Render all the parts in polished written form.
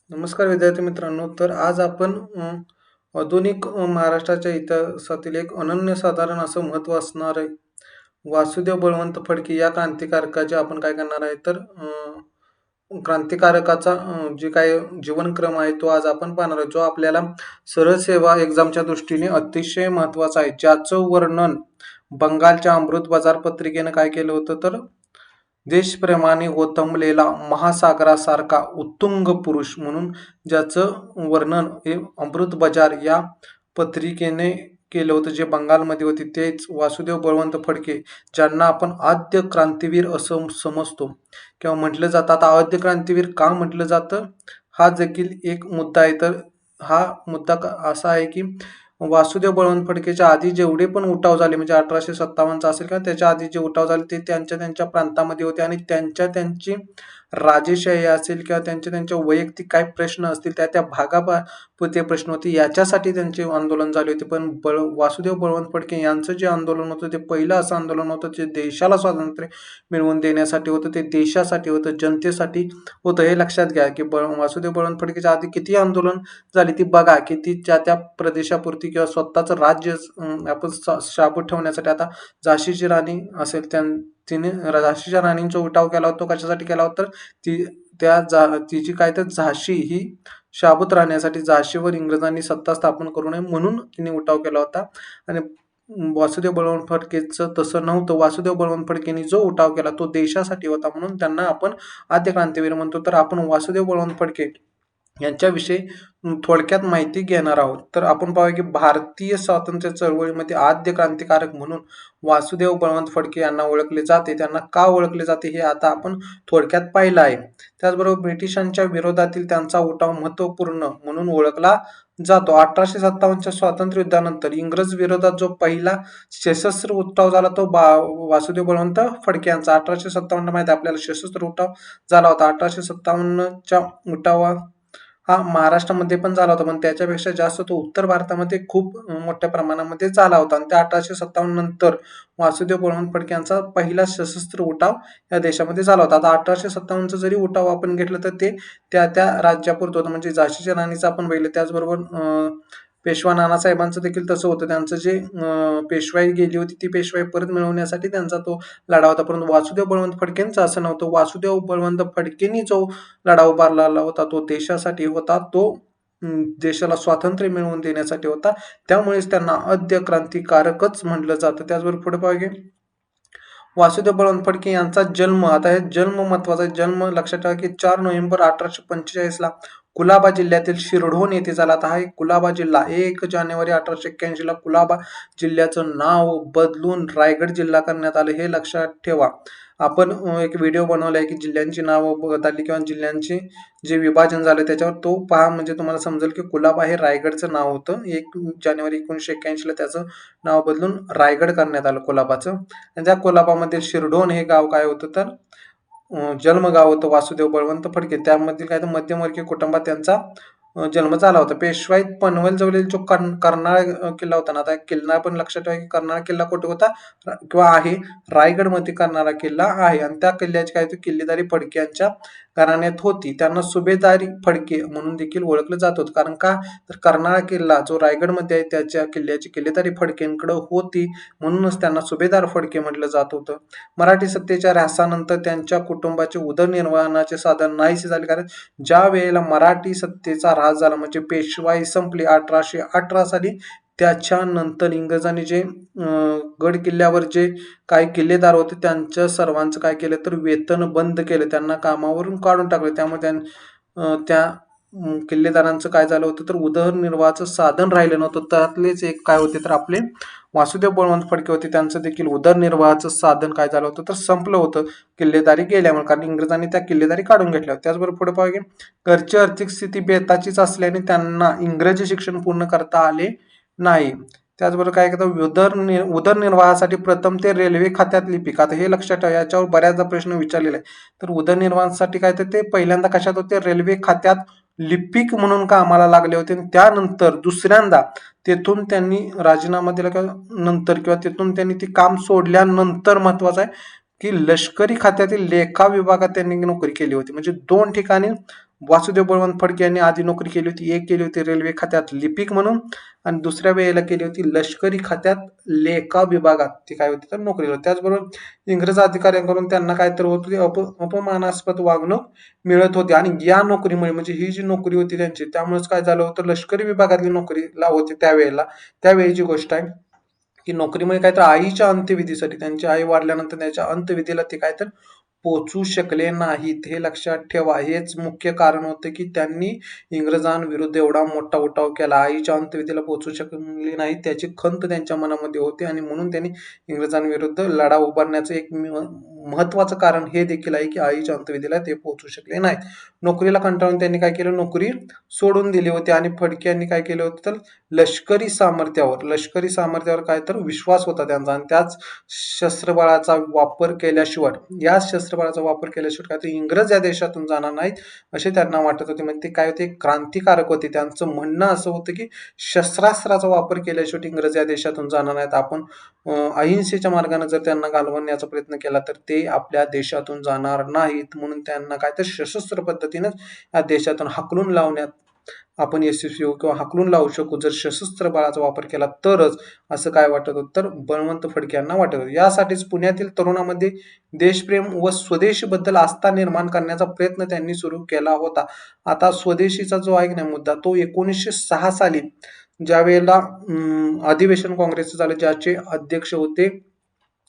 नमस्कार विद्यार्थी मित्रांनो. तर आज आपण आधुनिक महाराष्ट्राच्या इतिहासातील एक अनन्यसाधारण असं महत्त्व असणारे वासुदेव बळवंत फडके या क्रांतिकारकाचे आपण काय करणार आहे तर क्रांतिकारकाचा जे काही जीवनक्रम आहे तो आज आपण पाहणार आहे, जो आपल्याला सरळ सेवा एक्झामच्या दृष्टीने अतिशय महत्त्वाचा आहे, ज्याचं वर्णन बंगालच्या अमृत बाजार पत्रिकेनं काय केलं होतं तर देशप्रेमाने ओथंबलेला महासागरासारखा उत्तुंग पुरुष म्हणून ज्याचं वर्णन हे अमृत बाजार या पत्रिकेने केलं होतं, जे बंगालमध्ये होते, तेच वासुदेव बळवंत फडके, ज्यांना आपण आद्य क्रांतीवीर असं समजतो किंवा म्हटलं जातं. आता आद्य क्रांतीवीर का म्हटलं जातं हा देखील एक मुद्दा आहे. तर हा मुद्दा असा आहे की वासुदेव बळवंत फडकेच्या आधी जेवढे पण उठाव झाले, म्हणजे 1857चा असेल किंवा त्याच्या आधी जे उठाव झाले, ते त्यांच्या त्यांच्या प्रांतामध्ये होते आणि त्यांची राजेशाही असेल किंवा त्यांच्या वैयक्तिक काही प्रश्न असतील, त्या त्या भागापुरते प्रश्न होते, याच्यासाठी त्यांचे आंदोलन झाले होते. पण वासुदेव बळवंत फडके यांचं जे आंदोलन होतं ते पहिलं असं आंदोलन होतं जे देशाला स्वातंत्र्य मिळवून देण्यासाठी होतं, ते देशासाठी होतं, जनतेसाठी होतं. हे लक्षात घ्या की वासुदेव बळवंत फडकेच्या आधी किती आंदोलन झाली ती बघा, की ती त्या प्रदेशापुरती किंवा स्वतःचं राज्य आपण शाबूत ठेवण्यासाठी. आता झाशीची राणी असेल, तिने झाशीच्या राणींचा उठाव केला होता. तो कशासाठी केला होता तर तिची काय तर झाशी ही शाबूत राहण्यासाठी, झाशीवर इंग्रजांनी सत्ता स्थापन करू नये म्हणून तिने उठाव केला होता. आणि वासुदेव बळवंत फडकेचं तसं नव्हतं. वासुदेव बळवंत फडकेंनी जो उठाव केला तो देशासाठी होता, म्हणून त्यांना आपण आद्य क्रांतीवीर म्हणतो. तर आपण वासुदेव बळवंत फडके यांच्याविषयी थोडक्यात माहिती घेणार आहोत. तर आपण पाहूया की भारतीय स्वातंत्र्य चळवळीमध्ये आद्य क्रांतिकारक म्हणून वासुदेव बळवंत फडके यांना ओळखले जाते. त्यांना का ओळखले जाते हे आता आपण थोडक्यात पाहिलं आहे. त्याचबरोबर ब्रिटिशांच्या विरोधातील त्यांचा उठाव महत्त्वपूर्ण म्हणून ओळखला जातो. 1857च्या स्वातंत्र्य युद्धानंतर इंग्रज विरोधात जो पहिला सशस्त्र उठाव झाला तो वासुदेव बळवंत फडके यांचा 1857 माहिती आपल्याला सशस्त्र उठाव झाला होता. 1857च्या उठावा हा महाराष्ट्रामध्ये पण झाला होता, पण त्याच्यापेक्षा जास्त तो उत्तर भारतामध्ये खूप मोठ्या प्रमाणामध्ये झाला होता. आणि त्या 1857 नंतर वासुदेव बळवंत फडके यांचा पहिला सशस्त्र उठाव या देशामध्ये झाला होता. आता 1857चा जरी उठाव आपण घेतलं तर ते त्या त्या राज्यापुरतं होतं, म्हणजे झाशीच्या राणीचं आपण बघितलं. त्याचबरोबर पेशवा नानासाहेबांचं देखील तसं होतं. त्यांचं जे पेशवाई गेली होती ती पेशवाई परत मिळवण्यासाठी त्यांचा तो लढा होता. परंतु वासुदेव बळवंत फडकेंचं असं नव्हतं. वासुदेव बळवंत फडकेंनी जो लढा उभारलेला होता तो देशासाठी होता. तो देशाला स्वातंत्र्य मिळवून देण्यासाठी होता. त्यामुळेच त्यांना आद्य क्रांतिकारकच म्हटलं जातं. त्याचबरोबर पुढे पाहूया वासुदेव बळवंत फडके यांचा जन्म. आता हे जन्म महत्वाचा आहे. जन्म लक्षात ठेवा की 4 नोव्हेंबर 1845 ला कुलाबा जिल्ह्यातील शिरढोण येथे झाला. आता हा एक कुलाबा जिल्हा 1 जानेवारी 1881 ला कुलाबा जिल्ह्याचं नाव बदलून रायगड जिल्हा करण्यात आलं. हे लक्षात ठेवा. आपण एक व्हिडिओ बनवला आहे की जिल्ह्यांची नावं बदलली किंवा जिल्ह्यांचे जे विभाजन झालं त्याच्यावर, तो पहा, म्हणजे तुम्हाला समजेल की कुलाबा हे रायगडचं नाव होतं. 1 जानेवारी 1981 ला त्याचं नाव बदलून रायगड करण्यात आलं कुलाबाचं. आणि त्या कुलाबामध्ये शिरढोण हे गाव काय होतं तर जन्मगाव होतं वासुदेव बळवंत फडके. त्यामधील काय तर मध्यमवर्गीय कुटुंबात त्यांचा जन्म झाला होता. पेशवाईत पनवेल जवळील जो कर्नाळ किल्ला होता ना, आता किल्ला पण लक्षात ठेवा की कर्नाळ किल्ला कुठे होता किंवा आहे, रायगडमध्ये कर्नाळा किल्ला आहे. आणि त्या किल्ल्याची काय किल्लेदारी फडके यांच्या घराण्यात होती. त्यांना सुभेदारी फडके म्हणून देखील ओळखलं जात होतं. कारण का तर कर्नाळा किल्ला जो रायगडमध्ये आहे त्याच्या किल्ल्याची किल्लेदारी फडकेंकडे होती, म्हणूनच त्यांना सुभेदार फडके म्हटलं जात होतं. मराठी सत्तेच्या ऱ्हासानंतर त्यांच्या कुटुंबाचे उदरनिर्वाहाचे साधन नाहीसे झाले. कारण ज्या वेळेला मराठी सत्तेचा ऱ्हास झाला, म्हणजे पेशवाई संपली 1818 साली, त्याच्यानंतर इंग्रजांनी जे गड किल्ल्यावर जे काही किल्लेदार होते त्यांच्या सर्वांचं काय केलं तर वेतन बंद केलं, त्यांना कामावरून काढून टाकलं. त्यामुळे त्या किल्लेदारांचं काय झालं होतं तर उदरनिर्वाहाचं साधन राहिलं नव्हतं. त्यातलेच एक काय होते तर आपले वासुदेव बळवंत फडके होते. त्यांचं देखील उदरनिर्वाहाचं साधन काय झालं होतं तर संपलं होतं किल्लेदारी गेल्यामुळे, कारण इंग्रजांनी त्या किल्लेदारी काढून घेतल्या. त्याचबरोबर पुढे पाहूया घरची आर्थिक स्थिती बेताचीच असल्याने त्यांना इंग्रजी शिक्षण पूर्ण करता आले नाही. त्याचबरोबर काय करतात उदरनिर्वाहासाठी प्रथम ते रेल्वे खात्यात लिपिक. आता हे लक्षात ठेवा, याच्यावर बऱ्याचदा प्रश्न विचारलेला आहे. तर उदरनिर्वाहासाठी काय तर ते पहिल्यांदा कशात होते, रेल्वे खात्यात लिपिक म्हणून कामाला लागले होते. आणि त्यानंतर दुसऱ्यांदा तेथून त्यांनी राजीनामा दिला किंवा नंतर किंवा तेथून त्यांनी ती काम सोडल्यानंतर महत्वाचं आहे की लष्करी खात्यातील लेखा विभागात त्यांनी नोकरी केली होती. म्हणजे 2 ठिकाणी वासुदेव बळवंत फडके यांनी आधी नोकरी केली होती. एक केली होती रेल्वे खात्यात लिपिक म्हणून आणि दुसऱ्या वेळेला केली होती लष्करी खात्यात लेखा विभागात ती काय होती तर नोकरी होती. त्याचबरोबर इंग्रज अधिकाऱ्यांकडून त्यांना काय तर होत होती अपमानास्पद वागणूक मिळत होती आणि या नोकरीमुळे म्हणजे ही जी नोकरी होती त्यांची त्यामुळेच काय झालं होतं लष्करी विभागातली नोकरीला होती त्यावेळेला त्यावेळेची गोष्ट आहे की नोकरीमुळे काय तर आईच्या अंत्यविधीसाठी त्यांची आई वारल्यानंतर त्याच्या अंत्यविधीला ते काय तर पोचू शकले नाहीत हे लक्षात ठेवा. हेच मुख्य कारण होतं की त्यांनी इंग्रजांविरुद्ध एवढा मोठा उठाव केला. आईच्या अंत्यविधीला पोचू शकले नाही त्याची खंत त्यांच्या मनामध्ये होती आणि म्हणून त्यांनी इंग्रजांविरुद्ध लढा उभारण्याचं एक महत्वाचं कारण हे देखील आहे की आईच्या अंत्यविधीला ते पोहोचू शकले नाहीत. नोकरीला कंटाळून त्यांनी काय केलं नोकरी सोडून दिली होती आणि फडके यांनी काय केलं होतं तर लष्करी सामर्थ्यावर काय तर विश्वास होता त्यांचा आणि त्याच शस्त्रबळाचा वापर केल्याशिवाय काय तर इंग्रज या देशातून जाणार नाहीत असे त्यांना वाटत होते. म्हणजे ते काय होते क्रांतिकारक होते. त्यांचं म्हणणं असं होतं की शस्त्रास्त्राचा वापर केल्याशिवाय इंग्रज या देशातून जाणार नाहीत. आपण अहिंसेच्या मार्गाने जर त्यांना घालवण्याचा प्रयत्न केला तर ते आपल्या देशातून जाणार नाहीत. म्हणून त्यांना काय तर सशस्त्र पद्धतीनं या देशातून हाकलून लावण्यात आपण यशस्वी होऊ किंवा हाकलून लावू शकू जर सशस्त्र बळाचा वापर केला तरच असं काय वाटत होतं तर बळवंत फडके यांना वाटत होतं. यासाठीच पुण्यातील तरुणामध्ये देशप्रेम व स्वदेशीबद्दल आस्था निर्माण करण्याचा प्रयत्न त्यांनी सुरू केला होता. आता स्वदेशीचा जो आहे ना मुद्दा तो 1906 साली ज्या वेळेला अधिवेशन काँग्रेसचं झालं ज्याचे अध्यक्ष होते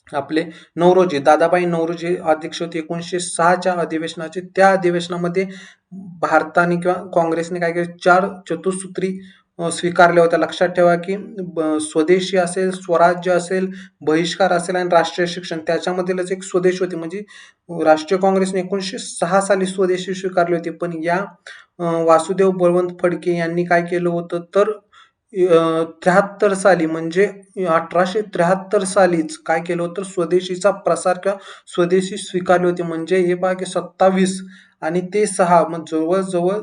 आपले नौरोजी दादाबाई नौरोजी अध्यक्ष होते 1906च्या अधिवेशनाचे. त्या अधिवेशनामध्ये भारताने किंवा काँग्रेसने काय केलं 4 चतुसूत्री स्वीकारल्या होत्या. लक्षात ठेवा की स्वदेशी असेल, स्वराज्य असेल, बहिष्कार असेल आणि राष्ट्रीय शिक्षण त्याच्यामधीलच एक स्वदेश होती. म्हणजे राष्ट्रीय काँग्रेसने 1906 साली स्वदेशी स्वीकारली होती. पण या वासुदेव बळवंत फडके यांनी काय केलं होतं तर 73 साली म्हणजे 1873 सालीच काय केलं होतं स्वदेशीचा प्रसार किंवा स्वदेशी स्वीकारली होती. म्हणजे हे पहा की 27 आणि ते 6 मग जवळजवळ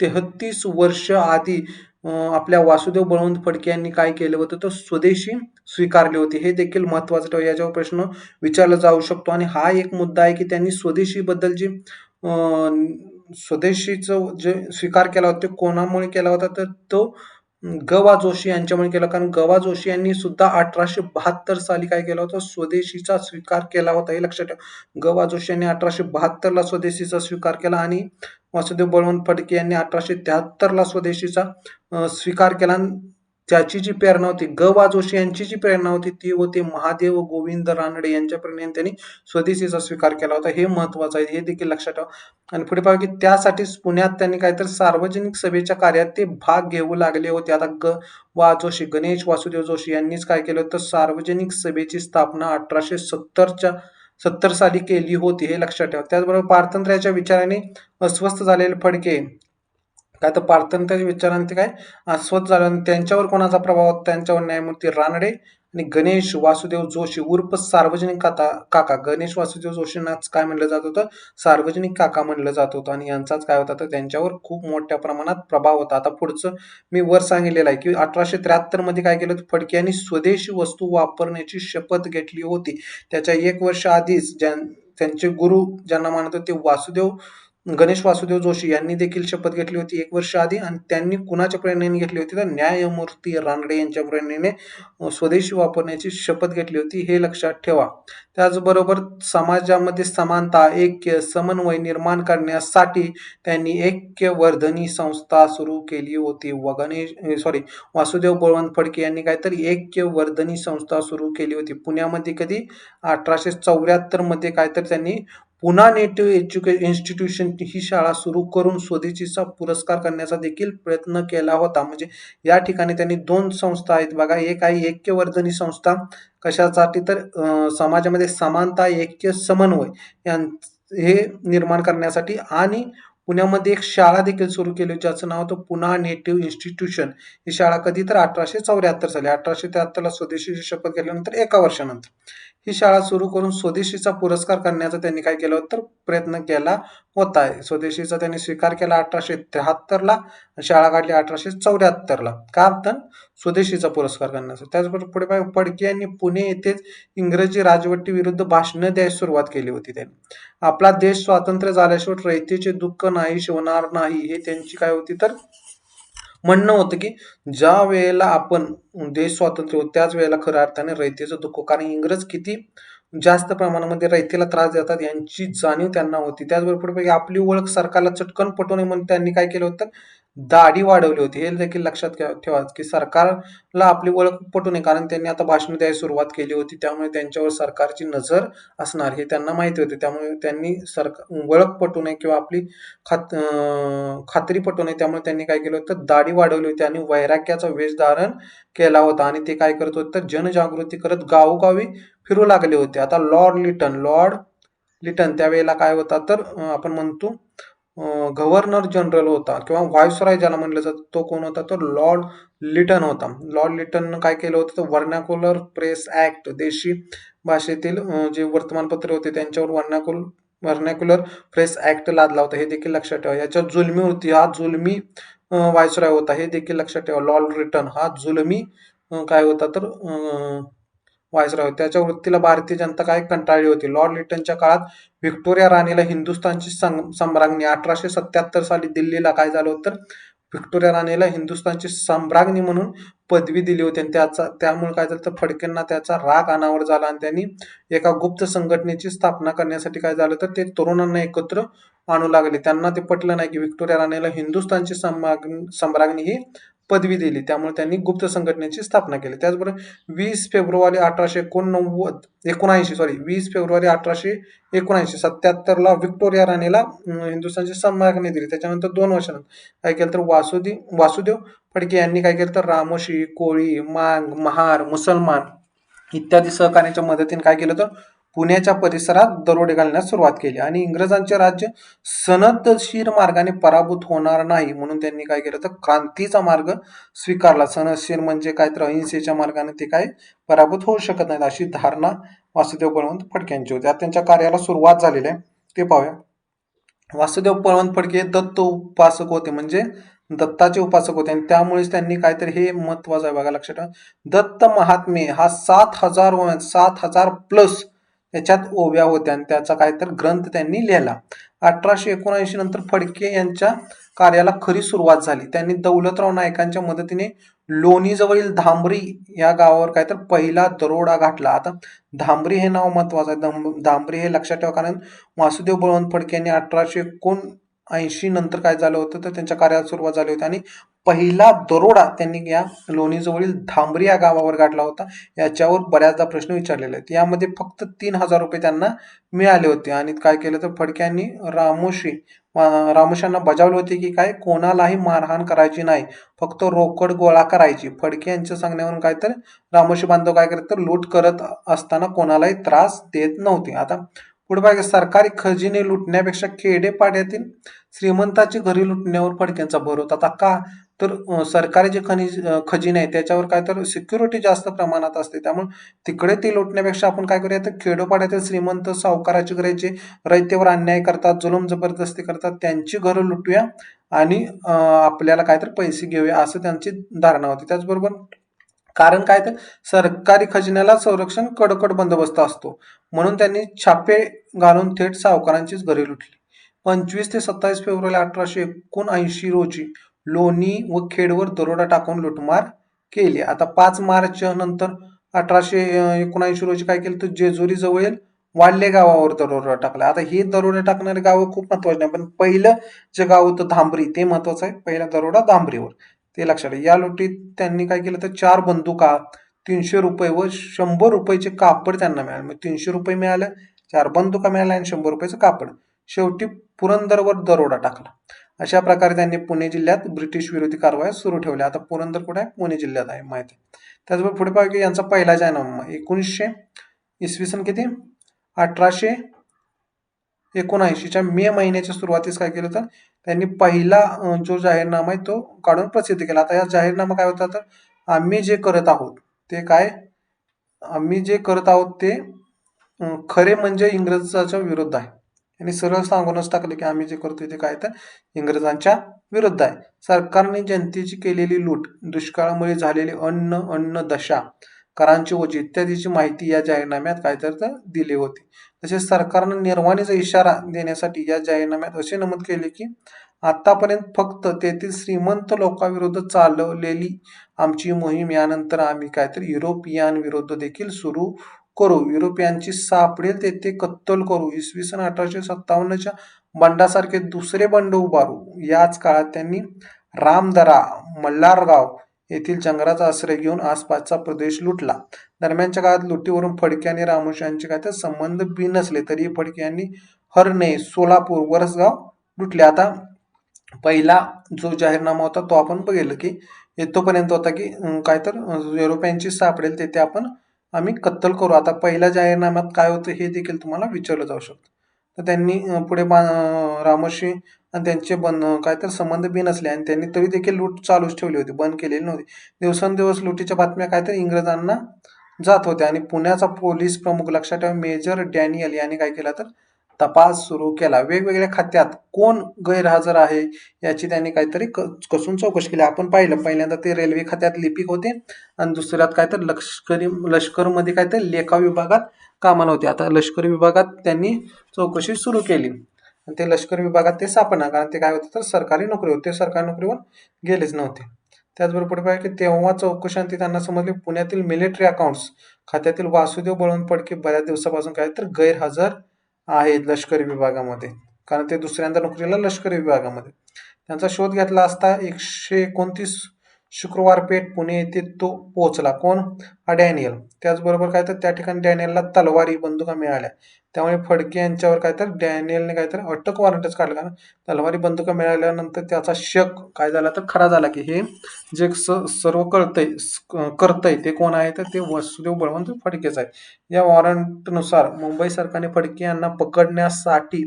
33 वर्ष आधी आपल्या वासुदेव बळवंत फडके यांनी काय केलं होतं तर स्वदेशी स्वीकारली होती. हे देखील महत्वाचं ठेवा. याच्यावर प्रश्न विचारला जाऊ शकतो आणि हा एक मुद्दा आहे की त्यांनी स्वदेशी बद्दल जी स्वदेशीचं जे स्वीकार केला होता ते कोणामुळे केला होता तर तो ग.वा. जोशी यांच्यामुळे केला. कारण ग.वा. जोशी यांनी सुद्धा 1872 साली काय केलं होतं स्वदेशीचा स्वीकार केला होता. हे लक्षात ठेवा. ग.वा. जोशी यांनी 1872 ला स्वदेशीचा स्वीकार केला आणि वासुदेव बळवंत फडके यांनी 1873 ला स्वदेशीचा स्वीकार केला. त्याची जी प्रेरणा होती ग.वा. जोशी यांची जी प्रेरणा होती ती होती महादेव गोविंद रानडे यांच्या प्रेरणेने त्यांनी स्वदेशीचा स्वीकार केला होता. हे महत्वाचं आहे. हे देखील लक्षात ठेवा. आणि पुढे पहा की त्यासाठीच पुण्यात त्यांनी काहीतरी सार्वजनिक सभेच्या कार्यात ते भाग घेऊ लागले होते. आता ग.वा. जोशी गणेश वासुदेव जोशी यांनीच काय केलं तर सार्वजनिक सभेची स्थापना 1870 साली केली होती. हे लक्षात ठेवा. त्याचबरोबर पारतंत्र्याच्या विचाराने अस्वस्थ झालेले फडके काय तर पारतंत्र्याच्या विचारांनी ते काय अस्वस्थ झालं. त्यांच्यावर कोणाचा प्रभाव होता त्यांच्यावर न्यायमूर्ती रानडे आणि गणेश वासुदेव जोशी उर्फ सार्वजनिक काका गणेश वासुदेव जोशींनाच काय म्हणलं जात होतं सार्वजनिक काका म्हणलं जात होतं आणि यांचाच काय होता तर त्यांच्यावर खूप मोठ्या प्रमाणात प्रभाव होता. आता पुढचं मी वर सांगितलेलं आहे की 1873 मध्ये काय केलं फडके यांनी स्वदेशी वस्तू वापरण्याची शपथ घेतली होती. त्याच्या 1 वर्ष आधीच त्यांचे गुरु ज्यांना मानत होते गणेश वासुदेव जोशी यांनी देखील शपथ घेतली होती 1 वर्ष आधी आणि त्यांनी कुणाच्या प्रेरणेने घेतली होती तर न्यायमूर्ती रानडे यांच्या प्रेरणेने स्वदेशी वापरण्याची शपथ घेतली होती. हे लक्षात ठेवा. त्याचबरोबर समाजामध्ये समानता, ऐक्य, समन्वय निर्माण करण्यासाठी त्यांनी ऐक्यवर्धिनी संस्था सुरू केली होती. वासुदेव बळवंत फडके यांनी काहीतरी ऐक्यवर्धिनी संस्था सुरू केली होती. पुण्यामध्ये कधी 1874 मध्ये काहीतरी त्यांनी पुन्हा नेटिव्ह इन्स्टिट्यूशन ही शाळा सुरू करून स्वदेशीचा पुरस्कार करण्याचा देखील प्रयत्न केला होता. म्हणजे या ठिकाणी त्यांनी 2 संस्था आहेत बघा. एक आहे ऐक्यवर्धिनी संस्था कशासाठी तर समाजामध्ये समानता, ऐक्य, समन्वय हे निर्माण करण्यासाठी आणि पुण्यामध्ये एक शाळा देखील सुरू केली ज्याचं नाव होतं पुन्हा नेटिव्ह इन्स्टिट्यूशन. ही शाळा कधी तर 1874 साली 1873 ला स्वदेशीची शपथ घेतल्यानंतर 1 वर्षानंतर ही शाळा सुरू करून स्वदेशीचा पुरस्कार करण्याचा त्यांनी काय केलं होतं तर प्रयत्न केला होता. स्वदेशीचा त्यांनी स्वीकार केला 1873ला, शाळा काढली 1874ला. का तर स्वदेशीचा पुरस्कार करण्याचा. त्याचबरोबर पुढे पाहिजे फडके यांनी पुणे येथेच इंग्रजी राजवटी विरुद्ध भाषणं द्यायला सुरुवात केली होती त्यांनी. आपला देश स्वातंत्र्य झाल्याशिवाय रयतेचे दुःख नाही शिवणार नाही, हे त्यांची काय होती तर म्हणणं होतं की ज्या वेळेला आपण देश स्वातंत्र्य होत त्याच वेळेला खऱ्या अर्थाने रयतेचं दुःख, कारण इंग्रज किती जास्त प्रमाणामध्ये रयतेला त्रास देतात यांची जाणीव त्यांना होती. त्याचबरोबर पुढे आपली ओळख सरकारला चटकन पटवू नये म्हणून त्यांनी काय केलं होतं, दाढी वाढवली होती. हे देखील लक्षात ठेवा की सरकारला आपली ओळख पटू नये, कारण त्यांनी आता भाषण द्यायला सुरुवात केली होती, त्यामुळे त्यांच्यावर सरकारची नजर असणार हे त्यांना माहिती होते. त्यामुळे त्यांनी ओळख पटू नये किंवा आपली खात्री पटू नये, त्यामुळे त्यांनी काय केलं होतं, दाढी वाढवली होती आणि वैराग्याचा वेश धारण केला होता आणि ते काय करत होते तर जनजागृती करत गावोगावी फिरू लागले होते. आता लॉर्ड लिटन त्यावेळेला काय होता तर आपण म्हणतो गव्हर्नर जनरल होता किंवा व्हाईसरॉय ज्याला म्हणलं जातं, तो कोण होता तर लॉर्ड लिटन होता. लॉर्ड लिटननं काय केलं होतं तर व्हर्नाक्युलर प्रेस ऍक्ट, देशी भाषेतील जे वर्तमानपत्र होते त्यांच्यावर व्हर्नाक्युलर प्रेस ऍक्ट लादला होता. हे देखील लक्षात ठेवा. याच्यात जुलमी होती, हा जुलमी व्हाईसरॉय होता, हे देखील लक्षात ठेवा. लॉर्ड लिटन हा जुलमी काय होता तर व्हाईसरॉय. त्याच्या वृत्तीला भारतीय जनता काय कंटाळली होती. लॉर्ड लिटनच्या काळात व्हिक्टोरिया राणीला हिंदुस्थानची सम्राज्ञी 1877 साली दिल्लीला काय झालं होतं, व्हिक्टोरिया राणीला हिंदुस्थानची सम्राज्ञी म्हणून पदवी दिली होती आणि त्यामुळे काय झालं तर फडकेंना त्याचा राग अनावर झाला आणि त्यांनी एका गुप्त संघटनेची स्थापना करण्यासाठी काय झालं तर ते तरुणांना एकत्र आणू लागले. त्यांना ते पटलं नाही की व्हिक्टोरिया राणीला हिंदुस्थानची सम्राज्ञी ही पदवी दिली, त्यामुळे त्यांनी गुप्त संघटनेची स्थापना केली. त्याचबरोबर 20 फेब्रुवारी 1877ला व्हिक्टोरिया राणीला हिंदुस्थानची सम्राज्ञी दिली. त्याच्यानंतर 2 वर्षानंतर काय केलं तर वासुदेव फडके यांनी काय केलं तर रामोशी, कोळी, मांग, महार, मुसलमान इत्यादी सहकार्याच्या मदतीने काय केलं तर पुण्याच्या परिसरात दरोडे घालण्यास सुरुवात केली आणि इंग्रजांचे राज्य सनदशीर मार्गाने पराभूत होणार नाही म्हणून त्यांनी काय केलं तर क्रांतीचा मार्ग स्वीकारला. सनदशीर म्हणजे काय तर अहिंसेच्या मार्गाने ते काय पराभूत होऊ शकत नाहीत, अशी धारणा वासुदेव बळवंत फडके यांची होती. आता त्यांच्या कार्याला सुरुवात झालेली आहे, ते पाहूया. वासुदेव बळवंत फडके हे दत्त उपासक होते, म्हणजे दत्ताचे उपासक होते आणि त्यामुळेच त्यांनी काहीतरी, हे महत्वाचं आहे बघा, लक्षात ठेवा, दत्त महात्मे हा 7,000 प्लस त्याच्यात ओव्या होत्या आणि त्याचा काहीतरी ग्रंथ त्यांनी लिहिला. 1879 नंतर फडके यांच्या कार्याला खरी सुरुवात झाली. त्यांनी दौलतराव नाईकांच्या मदतीने लोणीजवळील धांबरी या गावावर काय तर पहिला दरोडा घातला. आता धांबरी हे नाव महत्वाचं आहे. धांबरी हे लक्षात ठेवा, कारण वासुदेव बळवंत फडके यांनी 1879 नंतर काय झालं होतं तर त्यांच्या कार्याला सुरुवात झाली होती आणि पहिला दरोडा त्यांनी या लोणीजवळील धांबरी या गावावर गाठला होता. याच्यावर बऱ्याचदा प्रश्न विचारलेले आहेत. यामध्ये फक्त 3,000 रुपये त्यांना मिळाले होते आणि काय केलं तर फडके यांनी रामोशांना बजावले होते की काय कोणालाही मारहाण करायची नाही, फक्त रोकड गोळा करायची. फडके यांच्या सांगण्यावरून काय तर रामोशी बांधव काय करत तर लूट करत असताना कोणालाही त्रास देत नव्हते. आता पुढे बघा, सरकारी खजिने लुटण्यापेक्षा खेडेपाड्यातील श्रीमंताची घरी लुटण्यावर फडक्यांचा भर होता. आता का तर सरकारी जे खजिने आहे त्याच्यावर काय तर सिक्युरिटी जास्त प्रमाणात असते, त्यामुळे तिकडे ते लुटण्यापेक्षा आपण काय करूया तर खेडोपाड्यातील श्रीमंत सावकाराची घरे जे रयतेवर अन्याय करतात, जुलूम जबरदस्ती करतात, त्यांची घरं लुटूया आणि आपल्याला काय तर पैसे घेऊया, असं त्यांची धारणा होती. त्याचबरोबर कारण काय तर सरकारी खजिन्याला संरक्षण कडकड बंदोबस्त असतो, म्हणून त्यांनी छापे घालून थेट सावकारांचीच घरे लुटली. 25 ते 27 फेब्रुवारी 1879 रोजी लोणी व खेडवर दरोडा टाकून लुटमार केली. आता 5 मार्च नंतर 1879 रोजी काय केलं तर जेजुरी जवळील वाल्ले गावावर दरोडा टाकला. आता हे दरोडा टाकणारे गाव खूप महत्वाचे नाही, पण पहिलं जे गाव होतं धांबरी ते महत्वाचं आहे. पहिला दरोडा धांबरीवर, ते लक्षात आहे. या लुटीत त्यांनी काय केलं तर 4 बंदुका, 300 रुपये व 100 रुपयाचे कापड त्यांना मिळाले. म्हणजे 300 रुपये मिळाले, 4 बंदुका मिळाल्या आणि 100 रुपयाचं कापड. शेवटी पुरंदरवर दरोडा टाकला. अशा प्रकारे त्यांनी पुणे जिल्ह्यात ब्रिटिश विरोधी कारवाया सुरू ठेवल्या. आता पुरंदर कुठे आहे, पुणे जिल्ह्यात आहे, माहिती आहे. त्याचबरोबर पुढे पाहू की यांचा पहिला जाहीरनामा 1900 इसवी सन किती 1879च्या मे महिन्याच्या सुरुवातीस काय केलं तर त्यांनी पहिला जो जाहीरनामा आहे तो काढून प्रसिद्ध केला. आता या जाहीरनामा काय होता तर आम्ही जे करत आहोत ते खरे म्हणजे इंग्रजाच्या विरुद्ध आहे. आणि सरळ सांगूनच टाकले की आम्ही जे करतोय ते काय तर इंग्रजांच्या विरुद्ध आहे. सरकारने जनतेची केलेली लूट, दुष्काळामुळे झालेली अन्नदशा, करांची ओझी इत्यादीची माहिती या जाहीरनाम्यात काय तर दिली होती. तसेच सरकारनं निर्वाणीचा इशारा देण्यासाठी या जाहीरनाम्यात असे नमूद केले की आतापर्यंत फक्त तेथील श्रीमंत लोकांविरुद्ध चालवलेली आमची मोहीम यानंतर आम्ही काहीतरी युरोपियन देखील सुरू करू. युरोपियांची सापडेल तेथे कत्तल करू. इसवी सन 1857च्या बंडासारखे दुसरे बंड उभारू. याच काळात त्यांनी रामदरा, मल्हारगाव येथील जंगलाचा आश्रय घेऊन आसपासचा प्रदेश लुटला. दरम्यानच्या काळात लुटीवरून फडके आणि रामोशी यांचे काय तर संबंध बिनसले तरी फडके यांनी हर्णे, सोलापूर, वरसगाव लुटले. आता पहिला जो जाहीरनामा होता तो आपण बघितलं की येतोपर्यंत होता की काय तर युरोपियनची सापडेल तेथे आम्ही कत्तल करू. आता पहिल्या जाहीरनाम्यात काय होतं हे देखील तुम्हाला विचारलं जाऊ शकतं. तर त्यांनी पुढे रामोशी आणि त्यांचे काय तर संबंध बिनसले आणि त्यांनी तरी देखील लूट चालूच ठेवली होती, बंद केलेली नव्हती. दिवसेंदिवस लुटीच्या बातम्या काय तर इंग्रजांना जात होत्या आणि पुण्याचा पोलीस प्रमुख लक्षात ठेवा मेजर डॅनियल यांनी काय केला तर तपास सुरू केला. वेगवेगळ्या खात्यात कोण गैरहजर आहे याची त्यांनी काहीतरी कसून चौकशी केली. आपण पाहिलं पहिल्यांदा ते रेल्वे खात्यात लिपिक होते आणि दुसऱ्यात काय तर लष्करमध्ये काय तर लेखा विभागात कामाला होते. आता लष्करी विभागात त्यांनी चौकशी सुरू केली आणि ते लष्कर विभागात ते सापडणार कारण ते काय होतं तर सरकारी नोकरी होते, सरकारी नोकरीवर गेलेच नव्हते. त्याचबरोबर पुढे पाहिजे की तेव्हा चौकशांती त्यांना समजले पुण्यातील मिलिटरी अकाउंट्स खात्यातील वासुदेव बळवंत फडके बऱ्याच दिवसापासून काय तर गैरहजर आहेत लष्करी विभागामध्ये, कारण ते दुसऱ्यांदा नोकरीला लष्करी विभागामध्ये. त्यांचा शोध घेतला असता 129 शुक्रवार पेठ पुणे येथे तो पोहोचला. कोण? हा डॅनियल. त्याचबरोबर काय तर त्या ठिकाणी डॅनियलला तलवारी बंदुका मिळाल्या. त्यामुळे फडके यांच्यावर काय तर डॅनियलने काय तर अटक वॉरंटच काढलं, कारण तलवारी बंदुका मिळाल्यानंतर त्याचा शक काय झाला तर खरा झाला की हे जे सर्व करतंय ते कोण आहे तर ते वासुदेव बळवंत फडकेच आहे. या वॉरंटनुसार मुंबई सरकारने फडके यांना पकडण्यासाठी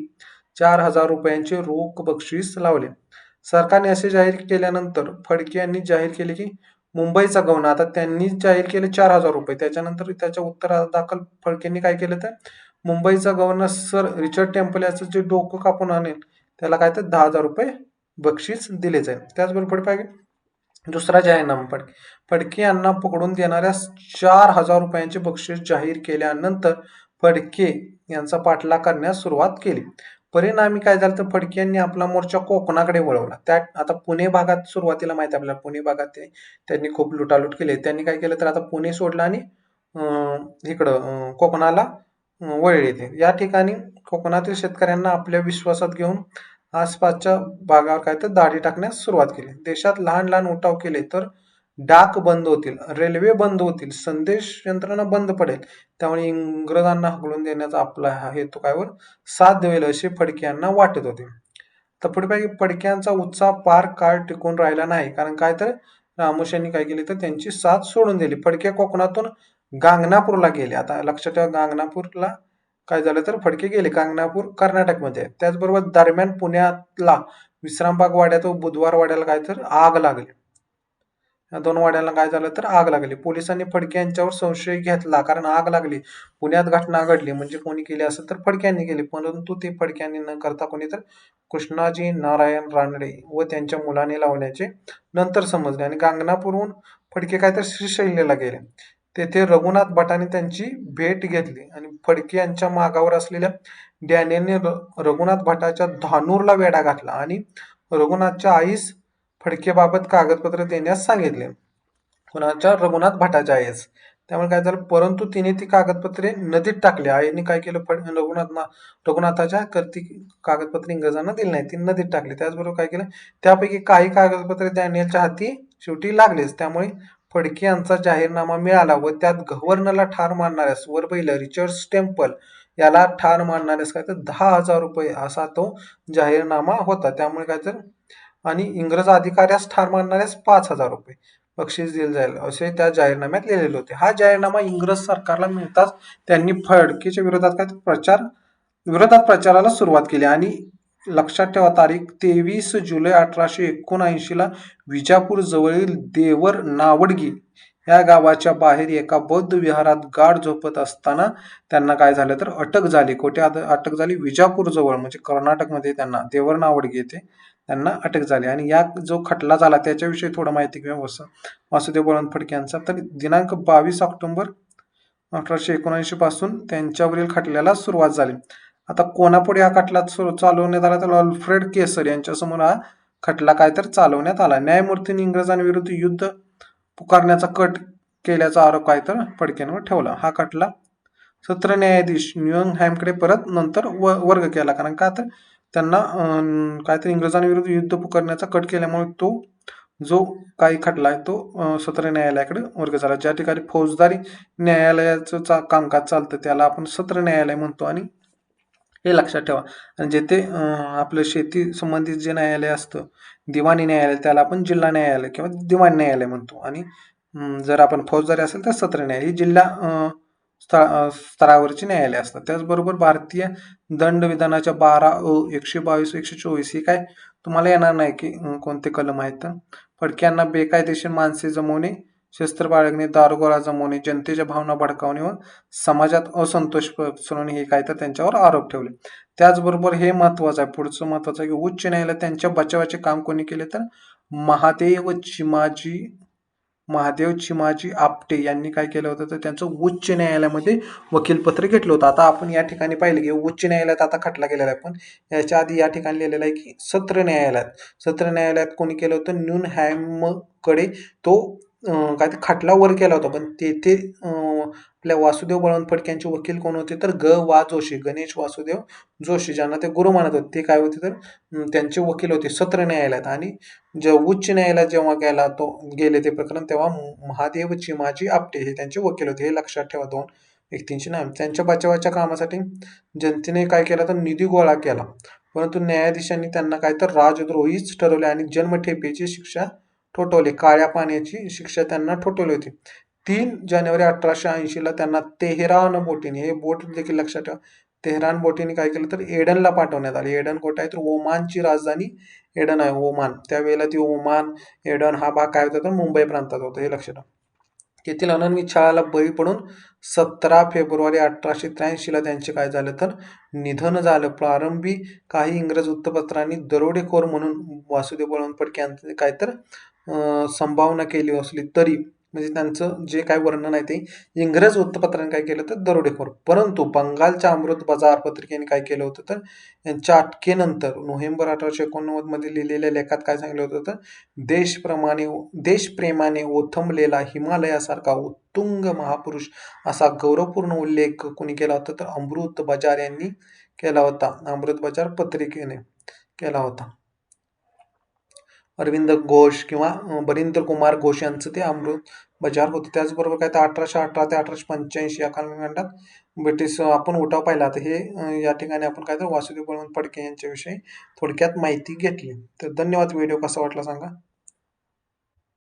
4,000 रुपयांचे रोख बक्षीस लावले. सरकारने असे जाहीर केल्यानंतर फडके यांनी जाहीर केले की मुंबईचा गव्हर्नर, आता त्यांनी जाहीर केले 4,000 रुपये. त्याच्यानंतर त्याच्या उत्तरादाखल फडकेंनी काय केलं तर मुंबईचा गव्हर्नर सर रिचर्ड टेम्पल याचं जे डोकं कापून आणेल त्याला काय तर 10,000 रुपये बक्षीस दिले जाईल. त्याचबरोबर पाहिजे दुसरा जाहीरनामा फडके यांना पकडून देणाऱ्या 4,000 रुपयांचे बक्षीस जाहीर केल्यानंतर फडके यांचा पाठलाग करण्यास सुरुवात केली. परिणामी काय झालं तर फडके यांनी आपला मोर्चा कोकणाकडे वळवला. आता पुणे भागात सुरुवातीला माहिती आपल्याला पुणे भागात त्यांनी खूप लुटालूट केली. त्यांनी काय केलं तर आता पुणे सोडलं आणि इकडं कोकणाला वळले ते. या ठिकाणी कोकणातील शेतकऱ्यांना आपल्या विश्वासात घेऊन आसपासच्या भागावर काय तर दाढी टाकण्यास सुरुवात केली. देशात लहान लहान उठाव केले तर डाक बंद होतील, रेल्वे बंद होतील, संदेश यंत्रणा बंद पडेल. त्यामुळे इंग्रजांना हकलून देण्याचा आपला हा हेतू कायवर साध्य होईल असे फडके यांना वाटत होते. तर पुढे पाहिजे फडक्यांचा उत्साह फार काळ टिकून राहिला नाही, कारण काय तर रामोश यांनी काय केले तर त्यांची साथ सोडून दिली. फडके कोकणातून गांगनापूरला गेले. आता लक्षात ठेवा गांगनापूरला काय झालं तर फडके गेले. गांगनापूर कर्नाटकमध्ये आहे. त्याचबरोबर दरम्यान पुण्यातला विश्रामबाग वाड्यात व बुधवार वाड्याला काय तर आग लागली. या दोन वाड्याला काय झालं तर आग लागली. पोलिसांनी फडके यांच्यावर संशय घेतला कारण आग लागली, पुण्यात घटना घडली म्हणजे कोणी केली असेल तर फडक्यांनी केली. परंतु ते फडक्यांनी न करता कोणी तर कृष्णाजी नारायण रानडे व त्यांच्या मुलाने लावल्याचे नंतर समजले आणि गांगनापूरहून फडके काय तर श्रीशैल्यला गेले. तेथे रघुनाथ भटांनी त्यांची भेट घेतली आणि फडके यांच्या मागावर असलेल्या डॅनियलने रघुनाथ भटाच्या धानूरला वेढा घातला आणि रघुनाथच्या आईस फडकेबाबत कागदपत्र देण्यास सांगितले. कुणाच्या? रघुनाथ भटाच्या आईस. त्यामुळे काय झालं परंतु तिने ती कागदपत्रे नदीत टाकली. आईने काय केलं रघुनाथाच्या करती कागदपत्रे इंग्रजांना दिली नाही, ती नदीत टाकली. त्याचबरोबर काय केलं त्यापैकी काही कागदपत्रे डॅनियलच्या हाती शेवटी लागलेच. त्यामुळे फडके यांचा जाहीरनामा मिळाला व त्यात गव्हर्नरला ठार मारणाऱ्यास वर पहिलं रिचर्ड टेम्पल याला ठार मारणाऱ्यास काय तर 10,000 रुपये असा तो जाहीरनामा होता. त्यामुळे काय तर आणि इंग्रज अधिकाऱ्यास ठार मारणाऱ्यास 5,000 रुपये बक्षीस दिले जाईल असे त्या जाहीरनाम्यात लिहिलेले होते. हा जाहीरनामा इंग्रज सरकारला मिळताच त्यांनी फडकेच्या विरोधात प्रचाराला सुरुवात केली आणि लक्षात ठेवा तारीख 23 जुलै 1879 ला विजापूर जवळील देवर नावडगी या गावाच्या बाहेर एका बौद्ध विहारात गाढ झोपत असताना त्यांना काय झालं तर अटक झाली. कुठे अटक झाली? विजापूर जवळ, म्हणजे कर्नाटकमध्ये. त्यांना देवर नावडगे येथे त्यांना अटक झाली. आणि या जो खटला झाला त्याच्याविषयी थोडं माहिती घेऊया. वासुदेव बळवंत फडके यांचा. तर दिनांक 22 ऑक्टोबर 1879 पासून त्यांच्यावरील खटल्याला सुरुवात झाली. आता कोणापुढे हा खटला चालवण्यात आला तर अल्फ्रेड केसर यांच्यासमोर हा खटला काय तर चालवण्यात आला. न्यायमूर्तींनी इंग्रजांविरुद्ध युद्ध पुकारण्याचा कट केल्याचा आरोप काय तर फडक्यांवर ठेवला. हा खटला सत्र न्यायाधीश न्यूहॅमकडे परत नंतर वर्ग केला. कारण का तर त्यांना काय तर इंग्रजांविरुद्ध युद्ध पुकारण्याचा कट केल्यामुळे तो जो काही खटला आहे तो सत्र न्यायालयाकडे वर्ग झाला. ज्या ठिकाणी फौजदारी न्यायालयाचं कामकाज चालतं त्याला आपण सत्र न्यायालय म्हणतो. आणि हे लक्षात ठेवा. आणि जेथे आपलं शेती संबंधित जे न्यायालय असतं, दिवाणी न्यायालय, त्याला आपण जिल्हा न्यायालय किंवा दिवाण न्यायालय म्हणतो. आणि जर आपण फौजदारी असेल तर सत्र न्यायालय, ही जिल्हा स्तरावरची न्यायालय असतात. त्याचबरोबर भारतीय दंडविधानाच्या 12 122 124 ही काय तुम्हाला येणार नाही की कोणते कलम आहेत. फडके यांना बेकायदेशीर माणसे जमवणे, शस्त्र बाळगणे, दारुगोळा जमवणे, जनतेच्या भावना भडकावणे व समाजात असंतोष पसरवणे हे काय तर त्यांच्यावर आरोप ठेवले. त्याचबरोबर हे महत्वाचं आहे, पुढचं महत्वाचं आहे की उच्च न्यायालय त्यांच्या बचावाचे काम कोणी केले तर महादेव चिमाजी आपटे यांनी काय केलं होतं तर त्यांचं उच्च न्यायालयामध्ये वकीलपत्र घेतलं होतं. आता आपण या ठिकाणी पाहिलं की उच्च न्यायालयात आता खटला गेलेला आहे, पण याच्या आधी या ठिकाणी लिहिलेलं आहे की सत्र न्यायालयात कोणी केलं होतं? न्यूहॅमकडे तो काय ते खटला वर केला होता. पण तेथे आपल्या वासुदेव बळवंत फडके यांचे वकील कोण होते तर वा जोशी, गणेश वासुदेव जोशी, ज्यांना ते गुरु मानत होते, ते काय होते तर त्यांचे वकील होते सत्र न्यायालयात. आणि उच्च न्यायालयात जेव्हा गेले ते प्रकरण, तेव्हा महादेव चिमाजी आपटे हे त्यांचे वकील होते. हे लक्षात ठेवा. 2 व्यक्तींची नाव. त्यांच्या बचावाच्या कामासाठी जनतेने काय केलं तर निधी गोळा केला, परंतु न्यायाधीशांनी त्यांना काय तर राजद्रोहीच ठरवले आणि जन्मठेपेची शिक्षा ठोठावली. काळ्या पाण्याची शिक्षा त्यांना ठोठावली होती. 3 जानेवारी 1880 ला त्यांना तेहरान बोटीने, हे बोट देखील लक्षात ठेवा, तेहरान बोटीने काय केलं तर एडनला पाठवण्यात आले. एडन कोट आहे तर ओमानची राजधानी एडन आहे, ओमान. त्यावेळेला ती ओमान, एडन हा भाग काय होता तर मुंबई प्रांतात होता, हे लक्षात ठेवा. तेथील अनन्य छळाला बळी पडून 17 फेब्रुवारी 1883 ला त्यांचे काय झालं तर निधन झालं. प्रारंभी काही इंग्रज वृत्तपत्रांनी दरोडेखोर म्हणून वासुदेव बळवंत फडके यांचे काय तर संभावना केली असली तरी, म्हणजे त्यांचं जे काय वर्णन आहे ते इंग्रज वृत्तपत्रांनी काय केलं तर दरोडेखोर. परंतु बंगालच्या अमृत बाजार पत्रिकेने काय केलं होतं तर यांच्या अटकेनंतर नोव्हेंबर 1889 मध्ये लिहिलेल्या लेखात काय सांगितलं होतं तर देशप्रेमाने ओथंबलेला हिमालयासारखा उत्तुंग महापुरुष असा गौरवपूर्ण उल्लेख कोणी केला होता तर अमृत बाजार यांनी केला होता. अमृत बाजार पत्रिकेने केला होता. अरविंद घोष किंवा बरिंद्र कुमार घोष यांचं ते अमृत बाजार होतं. त्याचबरोबर काय तर 1818 ते 1885 या कालखंडात ब्रिटिश आपण उठाव पाहिला. तर हे या ठिकाणी आपण काय तर वासुदेव बळवंत फडके यांच्याविषयी थोडक्यात माहिती घेतली. तर धन्यवाद. व्हिडिओ कसा वाटला सांगा.